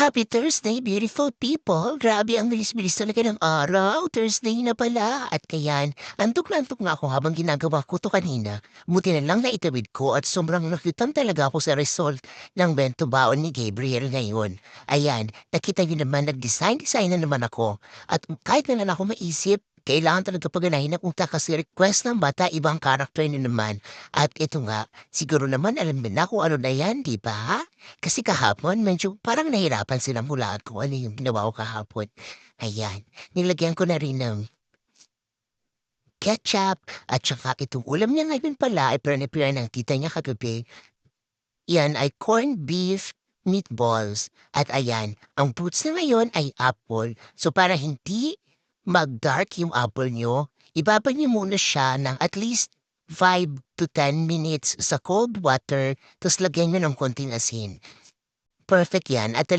Happy Thursday, beautiful people! Grabe ang bilis-bilis talaga ng araw. Thursday na pala. At kayan, antok na antok nga ako habang ginagawa ko to kanina. Buti na lang na itawid ko at sobrang nakitan talaga ako sa result ng bento baon ni Gabriel ngayon. Ayan, nakita niyo naman nag-design na naman ako. At kahit na lang ako maisip, kailangan talaga paganahin ng utak kasi request ng bata ibang karakter na naman. At ito nga, siguro naman alam mo na kung ano na yan, di ba? Kasi kahapon medyo parang nahirapan silang hulaan kung ano yung ginawa ko kahapon. Ayan, nilagyan ko na rin ng ketchup at saka itong ulam niya ngayon pala ay prepare ng tita niya kagabi. Yan ay corned beef meatballs. At ayan, ang fruits na ngayon ay apple. So para hindi mag-dark yung apple nyo, ibabad niyo muna siya ng at least 5 to 10 minutes sa cold water, tapos lagyan nyo ng konting asin. Perfect yan at